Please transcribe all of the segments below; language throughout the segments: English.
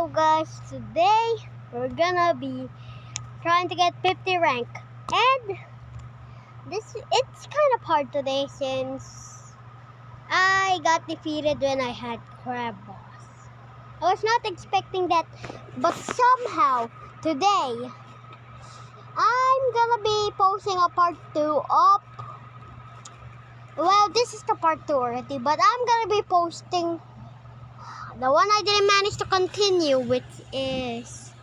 So guys, today we're gonna be trying to get 50 rank, and it's kind of hard today since I got defeated when I had Crab Boss. I was not expecting that, but somehow today I'm gonna be posting a part 2 of, well, this is the part 2 already, but I'm gonna be posting the one I didn't manage to continue, which is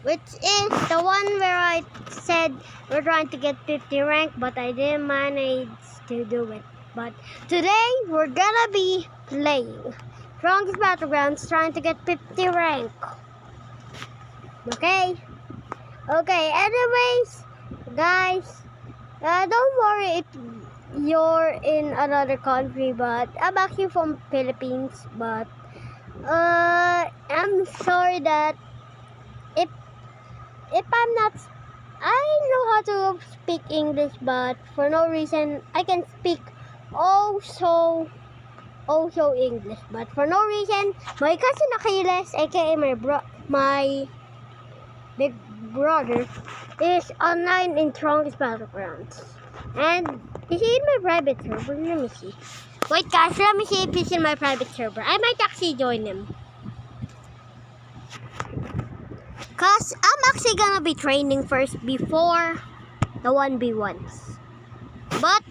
the one where I said we're trying to get 50 rank, but I didn't manage to do it. But today we're gonna be playing Strongest Battlegrounds, trying to get 50 rank. Okay. Anyways, guys, don't worry if you're in another country, but I'm actually from Philippines. But I'm sorry that if I'm not, I know how to speak English, but for no reason I can speak also English, but for no reason my cousin Achilles, aka my big brother, is online in Strongest Battlegrounds, and is he in my private server? Let me see. Wait guys, let me see if he's in my private server. I might actually join him, cause I'm actually gonna be training first before the 1v1s. But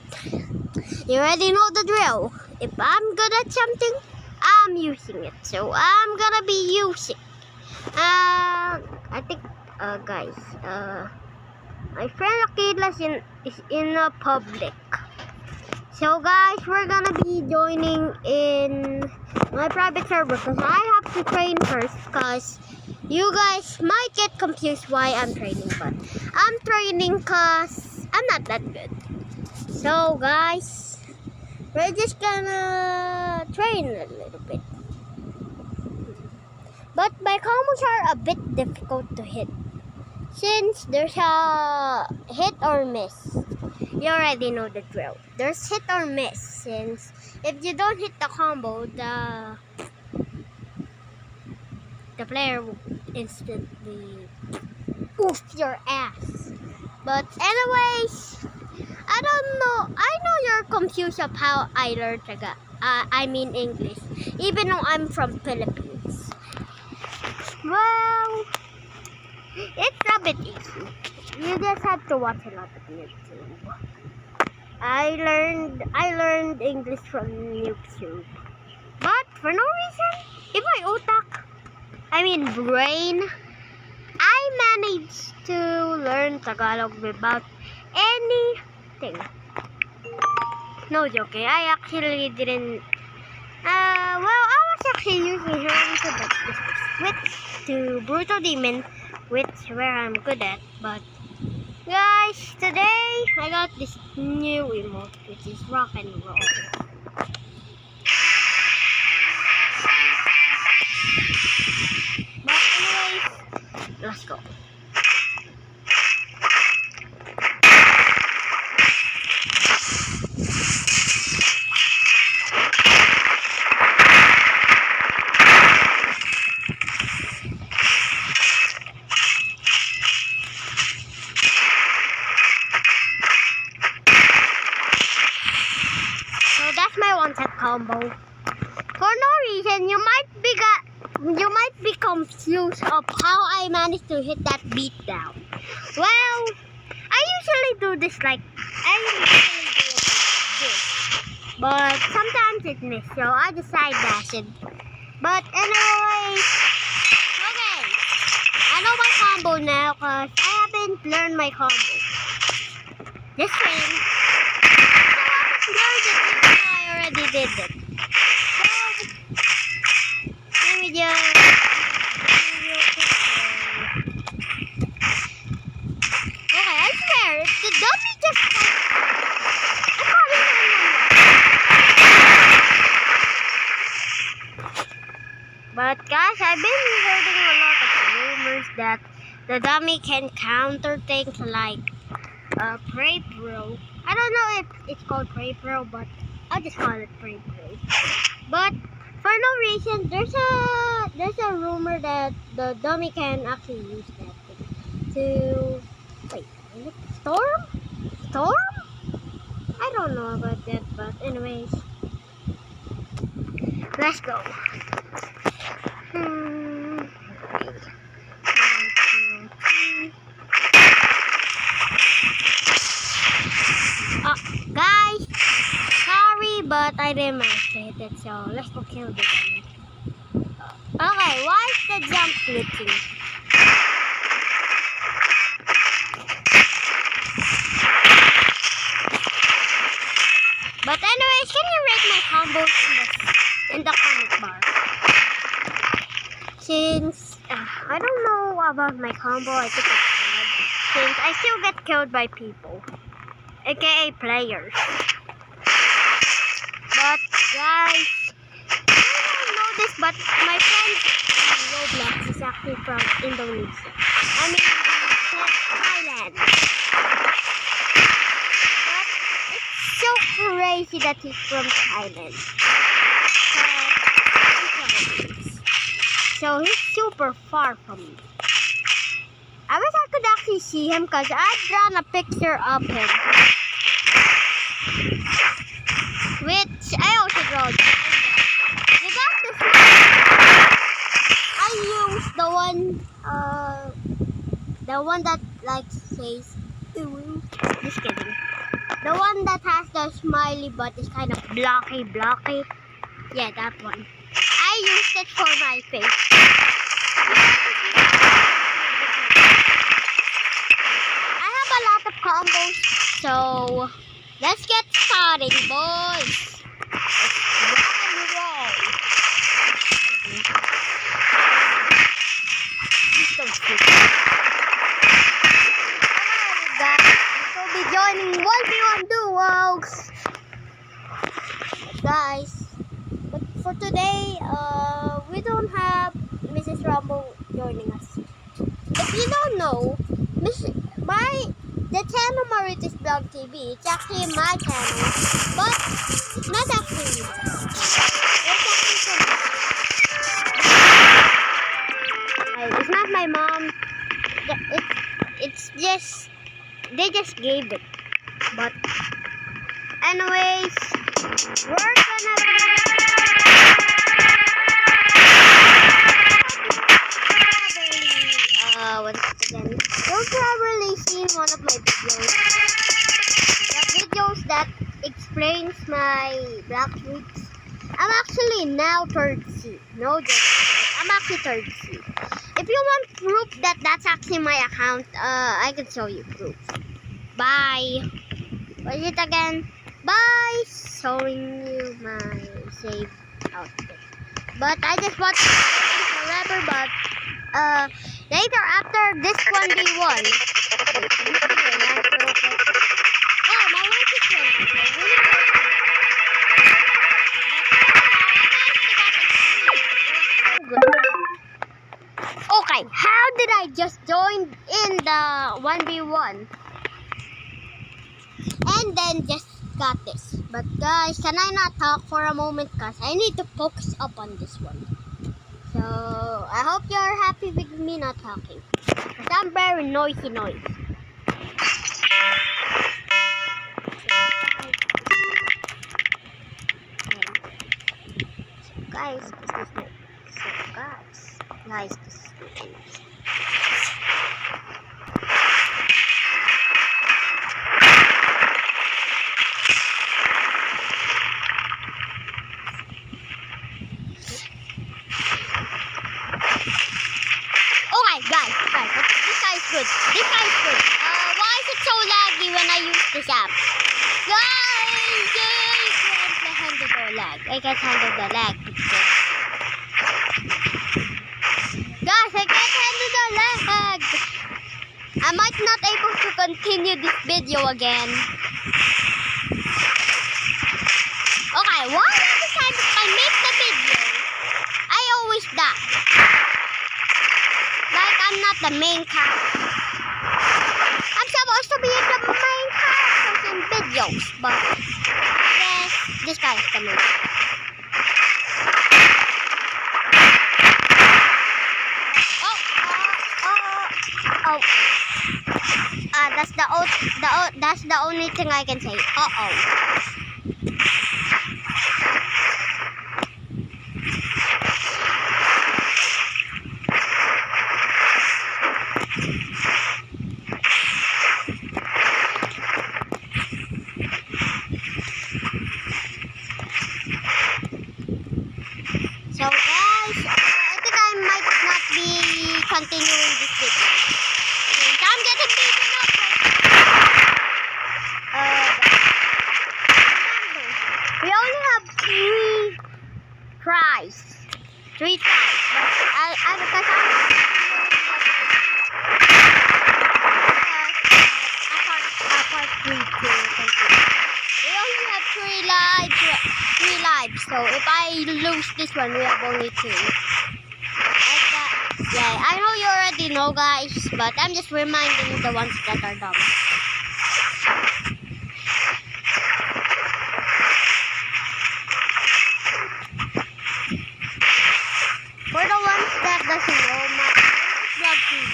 you already know the drill. If I'm good at something, I'm using it. So I'm gonna be using. I think, guys, my friend Achilles is in a public. So guys, we're gonna be joining in my private server because I have to train first. Cause you guys might get confused why I'm training, but I'm training cause I'm not that good. So guys, we're just gonna train a little bit. But my combos are a bit difficult to hit, since there's a hit or miss. You already know the drill. There's hit or miss, since if you don't hit the combo, the player will instantly oof your ass. But anyways, I don't know. I know you're confused of how I learned English, even though I'm from Philippines. Well, it's a bit easy. You just have to watch a lot of YouTube. I learned English from YouTube, but for no reason, in my brain, I managed to learn Tagalog without anything. No joke, I actually didn't. I was actually using her to switch to Brutal Demon, which where I'm good at. But guys, today I got this new emote, which is rock and roll. But anyways, let's go. That's my one-set combo. For no reason, you might be confused of how I managed to hit that beatdown. Well, I usually do this but sometimes it misses, so I just side dash it. But anyways, okay, I know my combo now because I haven't learned my combo. This thing. I already did it. So, let me just okay, I swear, if the dummy just But guys, I've been hearing a lot of rumors that the dummy can counter things like Prey Pro. I don't know if it's called Prey Pro, but I'll just call it Prey Pro. But for no reason, there's a rumor that the dummy can actually use that thing to wait. Is it storm? Storm? I don't know about that, but anyways, let's go. Guys, sorry, but I didn't manage it, so let's go kill the dummy. Okay, why is the jump glitching? But anyways, can you rate my combos in the comment bar? Since I don't know about my combo, I think it's bad. Since I still get killed by people, aka players. But guys, I don't know this, but my friend Roblox is actually from Indonesia. I mean, Thailand. But it's so crazy that he's from Thailand. So he's super far from me. I wish I could actually see him because I've drawn a picture of him. Which I also draw. You got this one. I used the one that like says, ooh, just kidding. The one that has the smiley but is kind of blocky. Yeah, that one. I used it for my face. I have a lot of combos, so let's get started, boys. Let's rock and roll. Please don't shoot. Alright, guys, we'll be joining 1v1 duos. Guys, but for today, we don't have Mrs. Rumble joining us. If you don't know, the channel Marites Vlog TV, it's actually my channel, but it's not actually me. It's not my mom. It's just, they just gave it. But anyways, we're gonna once again, you'll probably seen one of my videos. The videos that explains my black tweets. I'm actually now third C. No joke. I'm actually third C. If you want proof that that's actually my account, I can show you proof. Bye. What is it again? Bye. Showing you my save outfit. But I just watched forever, but later after this 1v1. Oh, my wife is ready. Okay, how did I just join in the 1v1? And then just got this. But guys, can I not talk for a moment? Because I need to focus up on this one. So, I hope you're happy with me not talking. Because I'm very noisy. Guys, this is guys, this is good. This guy is good. Why is it so laggy when I use this app? Guys, I can't handle the lag. I can't handle the lag. Guys, I can't handle the lag. I might not able to continue this video again. Okay, why every time I make the video, I always die? Like I'm not the main character. I'm supposed to be the main characters in videos, but yes, this guy is the main. That's the only thing I can say. So guys, I think I might not be continuing this video. Since I'm getting beaten up remember, we only have 3 tries. But because I'm part 3 to continue. We only have 3 lives. So if I lose this one, we have only 2. Like that. Yeah, I know you already know, guys, but I'm just reminding the ones that are dumb. For the ones that doesn't know, my vlog TV,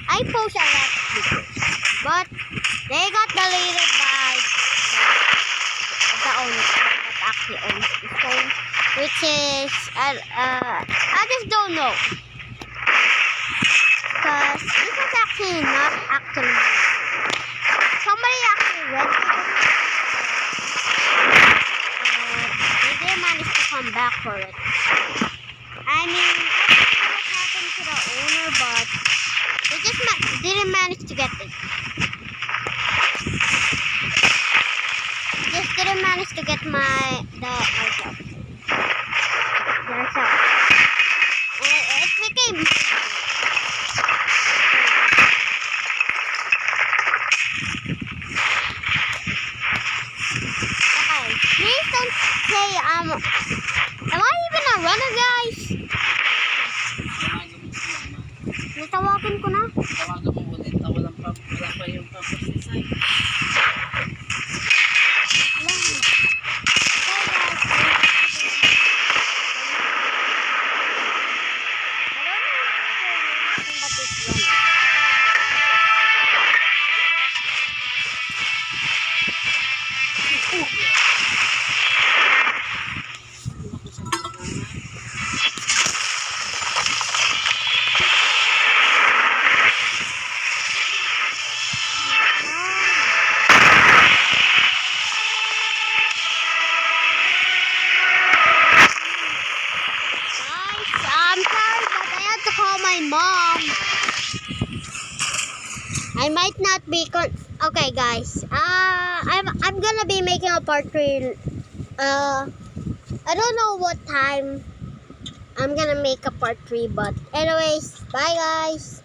I post a lot of videos, but they got deleted by the owner that actually owns the phone, which is I just don't know, because this is actually not actually mine. Somebody actually rented it, they didn't manage to come back for it. I mean, I don't know what happened to the owner, but they just didn't manage to get it. Just didn't manage to get myself. Themselves. It became. Okay, please don't say am I even a runner, guys? Natawagan ko na. Tawagan mo ulit na wala pa yung pampasisay. Mom, I might not be okay, guys. I'm gonna be making a part 3. I don't know what time I'm gonna make a part 3, but anyways, bye guys.